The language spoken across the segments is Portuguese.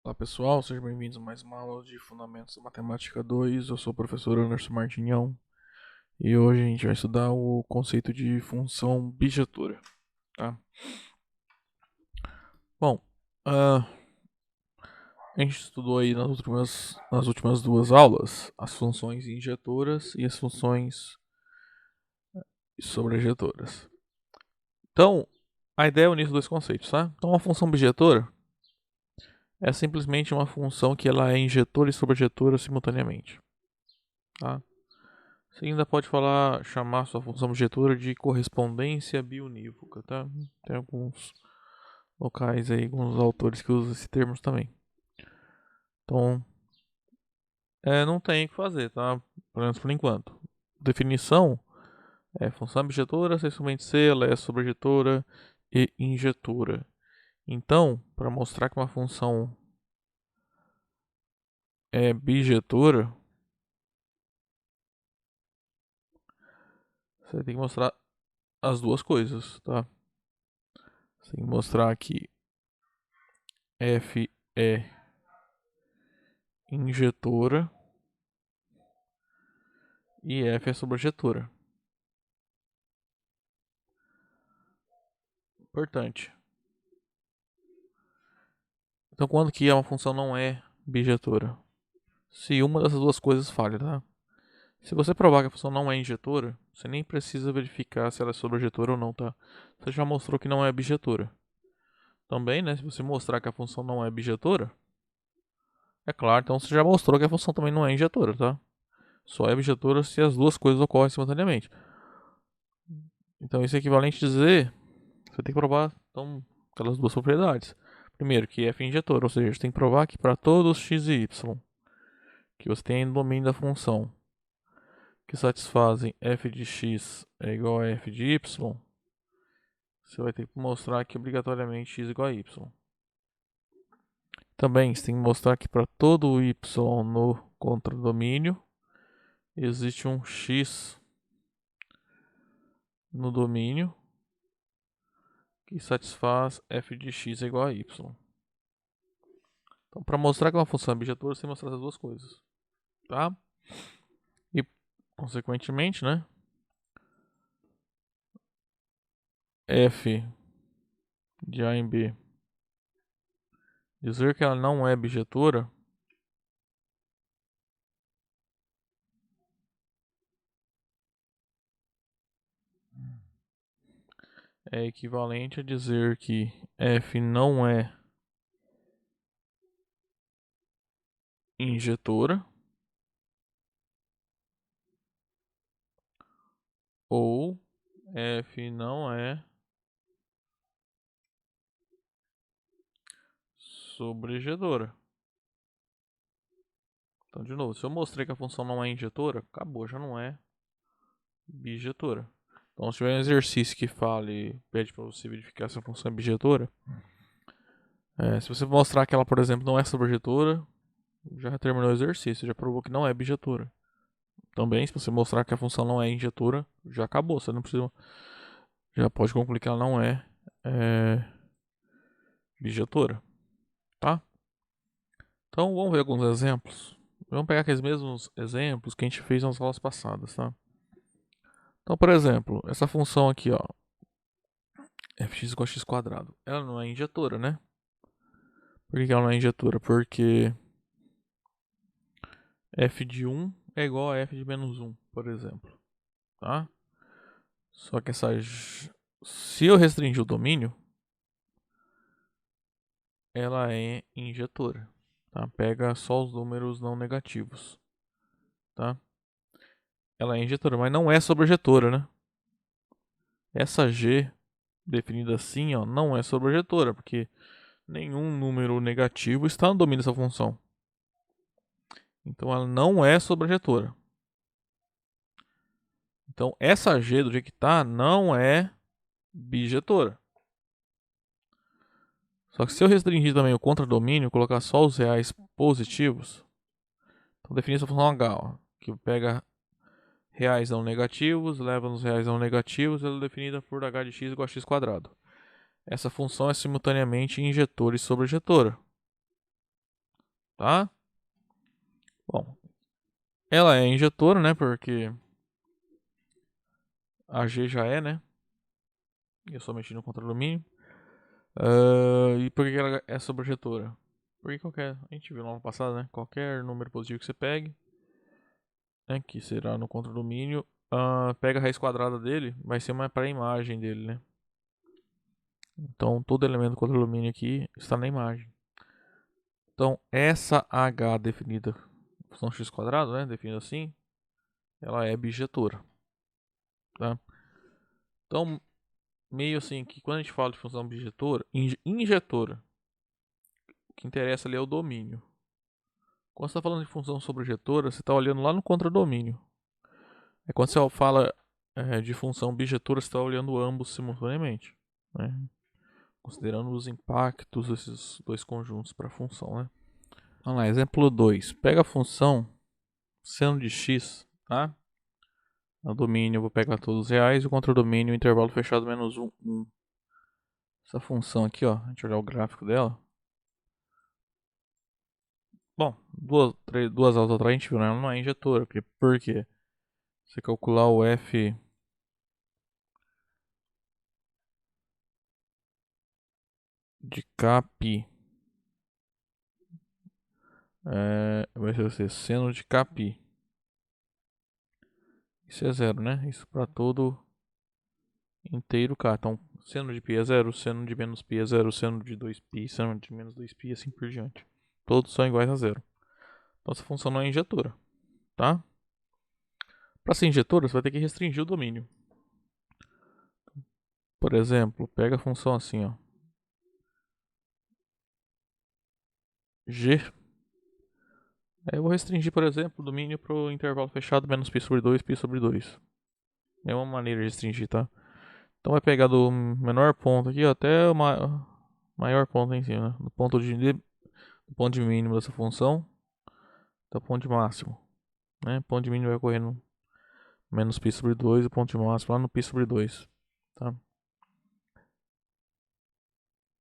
Olá pessoal, sejam bem-vindos a mais uma aula de Fundamentos da Matemática 2. Eu sou o professor Anderson Martinhão e hoje a gente vai estudar o conceito de função bijetura. Tá? Bom, a gente estudou aí nas últimas duas aulas as funções injetoras e as funções sobrejetoras. Então, a ideia é unir os dois conceitos, tá? Então, a função bijetora é simplesmente uma função que ela é injetora e sobrejetora simultaneamente. Tá? Você ainda pode chamar sua função objetora de correspondência biunívoca, tá? Tem alguns locais aí, alguns autores que usam esse termo também. Então, não tem o que fazer, tá? Pelo menos por enquanto. Definição é função objetora, essencialmente se ela é sobrejetora e injetora. Então, para mostrar que uma função é bijetora, você tem que mostrar as duas coisas, tá? Você tem que mostrar que f é injetora e f é sobrejetora. Importante. Então, quando que uma função não é bijetora? Se uma dessas duas coisas falha, tá? Se você provar que a função não é injetora, você nem precisa verificar se ela é sobrejetora ou não, tá? Você já mostrou que não é bijetora. Também, né? Se você mostrar que a função não é bijetora, é claro, então você já mostrou que a função também não é injetora, tá? Só é bijetora se as duas coisas ocorrem simultaneamente. Então, isso é equivalente a dizer, você tem que provar então, aquelas duas propriedades. Primeiro, que f é injetora, ou seja, você tem que provar que para todos x e y que você tem no domínio da função que satisfazem f de x é igual a f de y, você vai ter que mostrar que obrigatoriamente x é igual a y. Também você tem que mostrar que para todo y no contradomínio existe um x no domínio que satisfaz f de x é igual a y. Então, para mostrar que uma função é bijetora, você tem que mostrar essas duas coisas, tá? E, consequentemente, né? F de A em B dizer que ela não é bijetora é equivalente a dizer que f não é injetora ou f não é sobrejedora. Então, de novo, se eu mostrei que a função não é injetora, acabou, já não é bijetora. Então, se tiver um exercício que fale, pede para você verificar se a função é bijetora, se você mostrar que ela, por exemplo, não é sobrejetora, já terminou o exercício, já provou que não é bijetora. Também, se você mostrar que a função não é injetora, já acabou, você não precisa, já pode concluir que ela não é bijetora, tá? Então, vamos ver alguns exemplos. Vamos pegar aqueles mesmos exemplos que a gente fez nas aulas passadas, tá? Então, por exemplo, essa função aqui, ó, fx igual a x quadrado, ela não é injetora, né? Por que ela não é injetora? Porque f de 1 é igual a f de menos 1, por exemplo, tá? Só que se eu restringir o domínio, ela é injetora, tá? Pega só os números não negativos, tá? Ela é injetora, mas não é sobrejetora, né? Essa g definida assim, ó, não é sobrejetora, porque nenhum número negativo está no domínio dessa função. Então ela não é sobrejetora. Então essa g do jeito que está não é bijetora. Só que se eu restringir também o contradomínio, colocar só os reais positivos, então definir essa função h, ó, que pega reais não negativos, leva nos reais não negativos, ela é definida por h de x igual a x quadrado. Essa função é simultaneamente injetora e sobrejetora. tá? Bom, ela é injetora, né? Porque a G já é, né? Eu só mexi no contradomínio. E por que ela é sobrejetora? Porque a gente viu no ano passado, né? Qualquer número positivo que você pegue, né? Que será no contradomínio, pega a raiz quadrada dele, vai ser uma para a imagem dele, né? Então todo elemento do contradomínio aqui está na imagem. Então essa H definida função x quadrado, né? Definida assim, ela é bijetora, tá? Então meio assim que quando a gente fala de função bijetora, injetora, o que interessa ali é o domínio. Quando você está falando de função sobrejetora, você está olhando lá no contradomínio. Quando você fala de função bijetora, você está olhando ambos simultaneamente, né? Considerando os impactos desses dois conjuntos para a função, né? Vamos lá, exemplo 2. Pega a função seno de x, tá? No domínio eu vou pegar todos os reais e o contradomínio intervalo fechado menos 1, 1. Essa função aqui, ó, a gente olhar o gráfico dela. Bom, duas aulas atrás a gente viu, né? Ela não é injetora. Por quê? Você calcular o f de Kπ vai ser seno de Kπ. Isso é zero, né? Isso para todo inteiro K. Então, seno de π é zero, seno de menos π é zero, seno de 2π, seno de menos 2π e assim por diante. Todos são iguais a zero. Então, essa função não é injetora, tá? Para ser injetora, você vai ter que restringir o domínio. Por exemplo, pega a função assim, ó. G. Aí eu vou restringir, por exemplo, o domínio para o intervalo fechado menos π sobre 2, π sobre 2. É uma maneira de restringir, tá? Então vai pegar do menor ponto aqui até o maior ponto em cima, né? Do ponto de mínimo dessa função até o ponto de máximo, né? O ponto de mínimo vai correndo menos π sobre 2 e o ponto de máximo lá no π sobre 2, tá?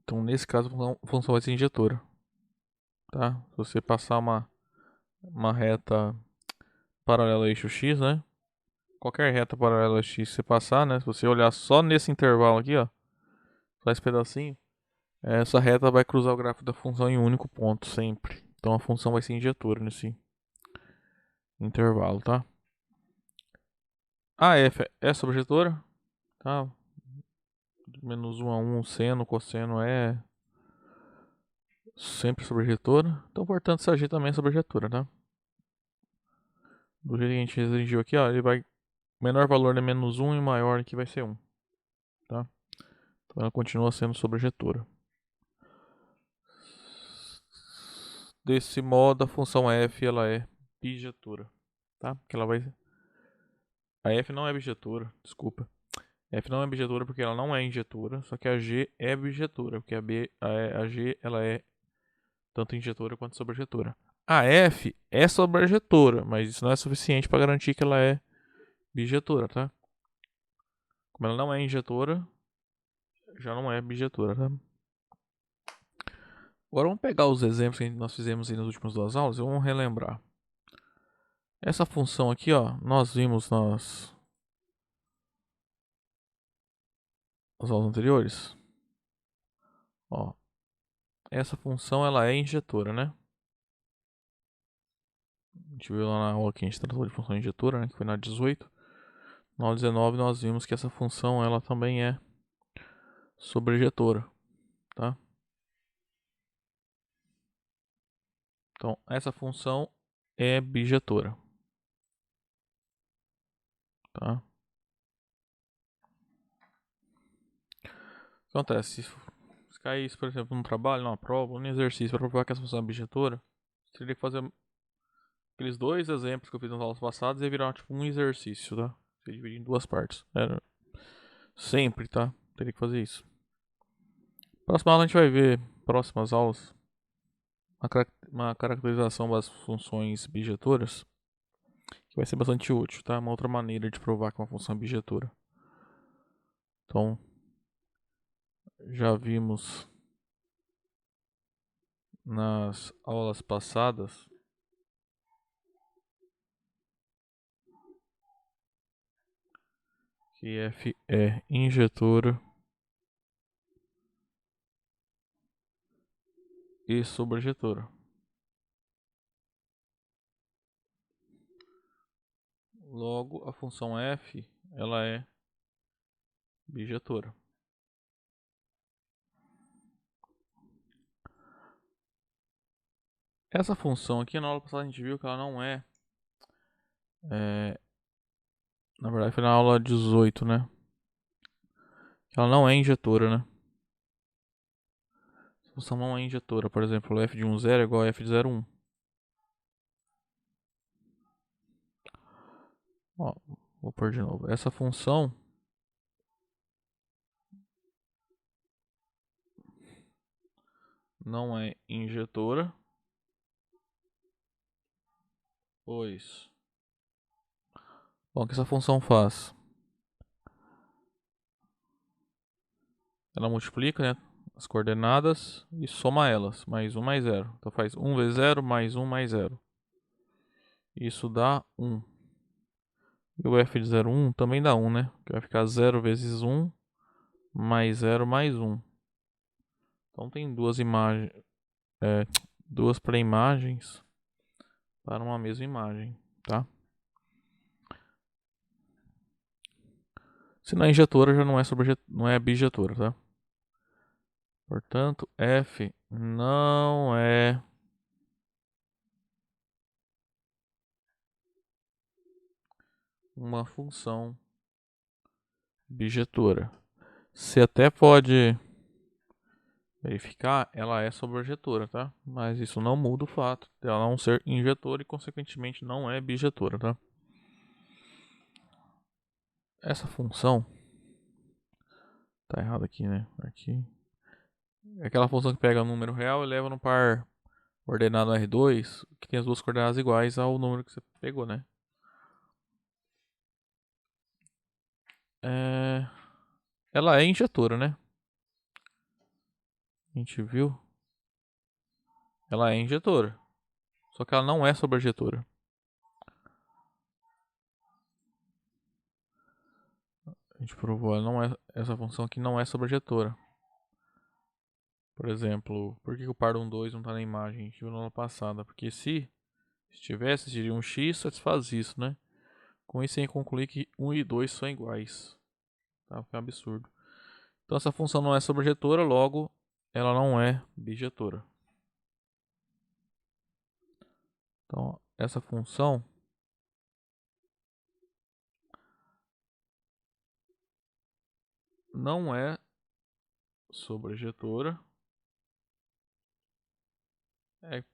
Então nesse caso a função vai ser injetora, tá? Se você passar uma reta paralela ao eixo x, né? Qualquer reta paralela a x que você passar, né? Se você olhar só nesse intervalo aqui, ó, só esse pedacinho, essa reta vai cruzar o gráfico da função em um único ponto, sempre. Então a função vai ser injetora nesse intervalo, tá? A f é sobrejetora, tá? De menos 1 a 1, seno, cosseno é sempre sobrejetora. Então, portanto, essa g também é sobrejetora, tá? Do jeito que a gente restringiu aqui, ó, ele vai... Menor valor é menos 1 e maior aqui vai ser 1, tá? Então ela continua sendo sobrejetora. Desse modo, a função f ela é bijetora, tá? Porque ela vai... A f não é bijetora, desculpa. F não é bijetora porque ela não é injetora, só que a G é bijetora, porque a G ela é tanto injetora quanto sobrejetora. A F é sobrejetora, mas isso não é suficiente para garantir que ela é bijetora, tá? Como ela não é injetora, já não é bijetora, tá? Agora vamos pegar os exemplos que nós fizemos aí nas últimas duas aulas e vamos relembrar. Essa função aqui, ó, nós vimos nas aulas anteriores. Ó, essa função ela é injetora, né? A gente viu lá na aula que a gente tratou de função injetora, né, que foi na 18. Na aula 19 nós vimos que essa função ela também é sobrejetora, tá? Então essa função é bijetora, tá? Acontece, se cair isso, por exemplo, no trabalho, numa prova, num exercício, para provar que essa função é bijetora, você teria que fazer aqueles dois exemplos que eu fiz nas aulas passadas e virar tipo um exercício, tá? Você dividir em duas partes. Sempre, tá? Teria que fazer isso. Próxima aula a gente vai ver, próximas aulas, uma caracterização das funções bijetoras, que vai ser bastante útil, tá? Uma outra maneira de provar que uma função é bijetora. Então, já vimos nas aulas passadas que F é injetora e sobrejetora. Logo, a função f ela é bijetora. Essa função aqui na aula passada a gente viu que ela não na verdade foi na aula 18, né? Ela não é injetora, né? A função não é injetora. Por exemplo, f de 1, 0 é igual a f de 0, 1. Ó, vou pôr de novo. Essa função não é injetora, pois... Bom, o que essa função faz? Ela multiplica, né, as coordenadas e soma elas. Mais 1 mais 0. Então faz 1 vezes 0 mais 1 mais 0. Isso dá 1. E o f de 0, 1 também dá 1, né? Que vai ficar 0 vezes 1 mais 0 mais 1. Então tem duas imagens, duas pré-imagens para uma mesma imagem, tá? Se não é injetora, já não é bijetora, tá? Portanto, f não é uma função bijetora. Você até pode verificar, ela é sobrejetora, tá? Mas isso não muda o fato de ela não ser injetora e, consequentemente, não é bijetora, tá? Essa função tá errado aqui, né? Aqui é aquela função que pega o número real e leva no par ordenado R2, que tem as duas coordenadas iguais ao número que você pegou, né? Ela é injetora, né? A gente viu? Ela é injetora. Só que ela não é sobrejetora. A gente provou, ela não é, essa função aqui não é sobrejetora. Por exemplo, por que o par 1, 2 não está na imagem? A gente viu na aula passada. Porque se estivesse, seria um x satisfaz isso, né? Com isso, a gente conclui que 1 e 2 são iguais. Tá? Que é um absurdo. Então, essa função não é sobrejetora, logo, ela não é bijetora. Então, essa função não é sobrejetora.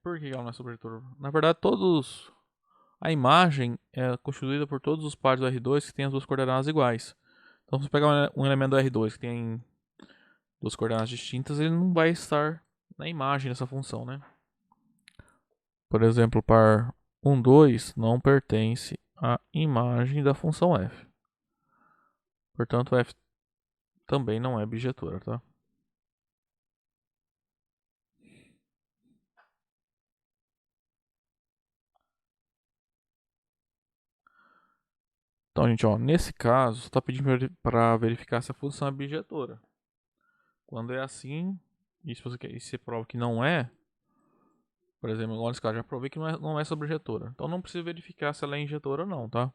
Por que ela não é sobrejetora? Na verdade, a imagem é constituída por todos os pares do R2 que têm as duas coordenadas iguais. Então, se você pegar um elemento do R2 que tem duas coordenadas distintas, ele não vai estar na imagem dessa função, né? Por exemplo, o par 1, 2 não pertence à imagem da função f. Portanto, f também não é bijetora, tá? Então, gente, ó, nesse caso, está pedindo para verificar se a função é bijetora. Quando é assim, e se você prova que não é, por exemplo, agora nesse caso, já provei que não é sobrejetora. Então não precisa verificar se ela é injetora ou não, tá?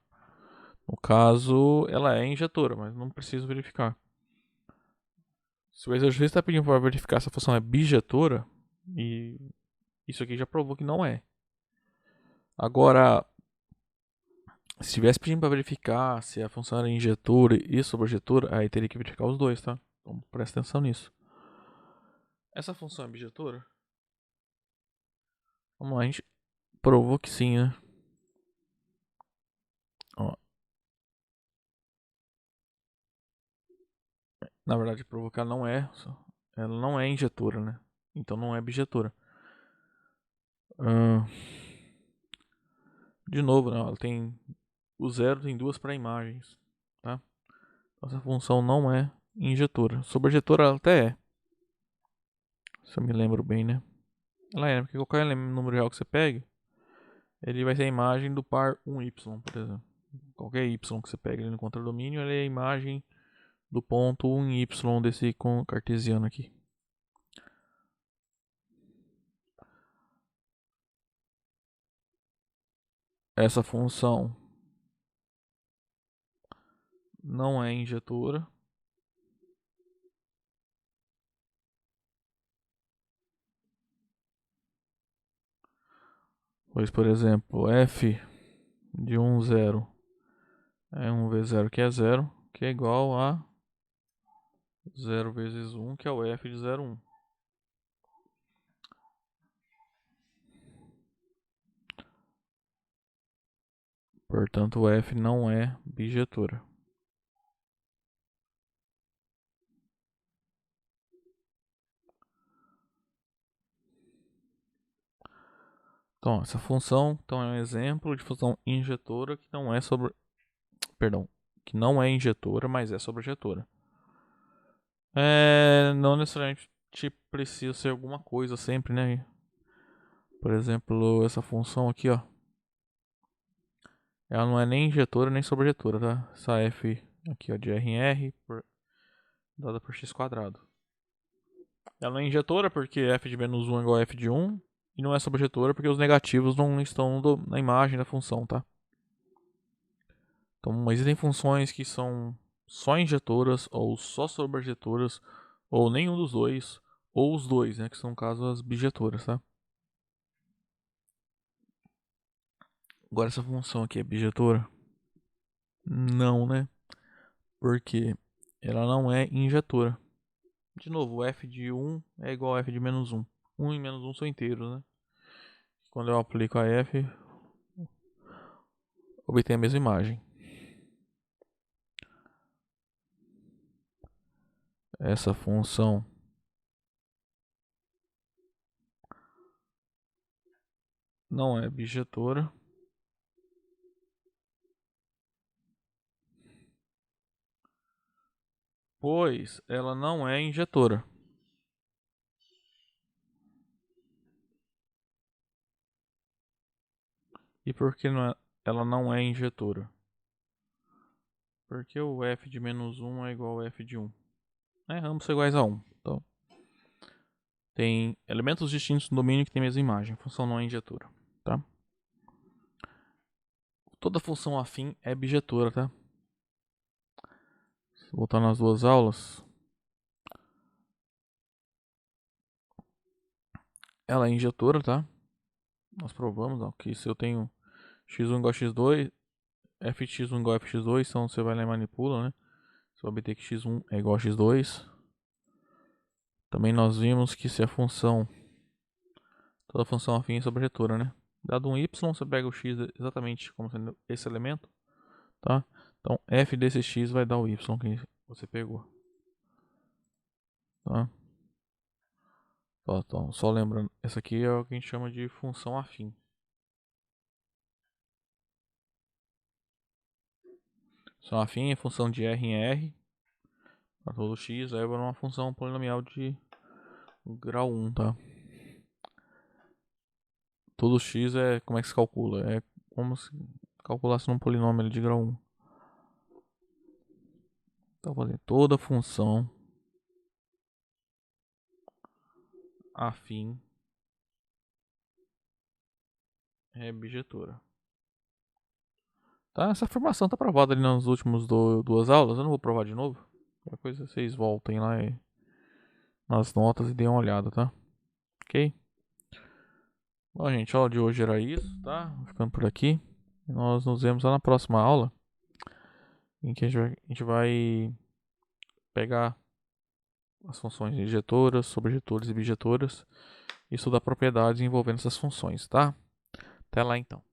No caso, ela é injetora, mas não preciso verificar. Se o exercício está pedindo para verificar se a função é bijetora, e isso aqui já provou que não é. Agora, se estivesse pedindo para verificar se a função era injetora e sobrejetora, aí teria que verificar os dois, tá? Então presta atenção nisso. Essa função é bijetora? Vamos lá, a gente provou que sim, né? Ó, na verdade, provou que ela não é injetora, né? Então não é bijetora. De novo, né? O zero tem duas pré-imagens, tá? Então, essa função não é injetora. Sobrejetora ela até é. Se eu me lembro bem, né? Ela é, porque qualquer número real que você pegue, ele vai ser a imagem do par 1y, por exemplo. Qualquer y que você pegue ali no contradomínio, ele é a imagem do ponto 1y desse cartesiano aqui. Essa função não é injetora. Pois, por exemplo, f de 1, 0 é 1 vezes 0, que é 0, que é igual a 0 vezes 1, que é o f de 0, 1. Portanto, o f não é bijetora. Então, essa função é um exemplo de função injetora que não é sobre, perdão, que não é injetora, mas é sobrejetora. Não necessariamente precisa ser alguma coisa sempre, né? Por exemplo, essa função aqui, ó, ela não é nem injetora nem sobrejetora, tá? Essa f aqui, ó, de r em r dada por x quadrado. Ela não é injetora porque f de menos 1 é igual a f de 1. E não é sobrejetora porque os negativos não estão na imagem da função, tá? Então existem funções que são só injetoras ou só sobrejetoras, ou nenhum dos dois, ou os dois, né? Que são caso as bijetoras, tá? Agora essa função aqui é bijetora? Não, né? Porque ela não é injetora. De novo, o f de 1 é igual a f de menos 1. 1 e menos 1 são inteiros, né? Quando eu aplico a f, obtenho a mesma imagem. Essa função não é bijetora. Pois ela não é injetora. E por que ela não é injetora? Porque o f de menos 1 é igual a f de 1. Ambos são iguais a 1. Então, tem elementos distintos no domínio que tem a mesma imagem. A função não é injetora, tá? Toda função afim é bijetora, tá? Voltar nas duas aulas. Ela é injetora, tá? Nós provamos ó, que se eu tenho x1 igual a x2, f de x1 igual a f de x2, então você vai lá e manipula, né? Você vai obter que x1 é igual a x2. Também nós vimos que se a função, toda função afim é sobrejetora, né? Dado um y, você pega o x exatamente como sendo esse elemento, tá? Então f desse x vai dar o y que você pegou, tá? Então, só lembrando, essa aqui é o que a gente chama de função afim. Função afim é função de r em r para todo x, é uma função polinomial de grau 1, tá? Todo x é como é que se calcula? É como se calculasse um polinômio de grau 1. Então, vou fazer toda função afim é bijetora. Tá? Essa afirmação tá provada ali nas últimas duas aulas. Eu não vou provar de novo. Qualquer coisa vocês voltem lá nas notas e deem uma olhada, tá? Ok? Bom, gente, a aula de hoje era isso, tá? Vou ficando por aqui. Nós nos vemos lá na próxima aula, em que a gente vai pegar as funções injetoras, sobrejetores e bijetoras e estudar propriedades envolvendo essas funções, tá? Até lá então.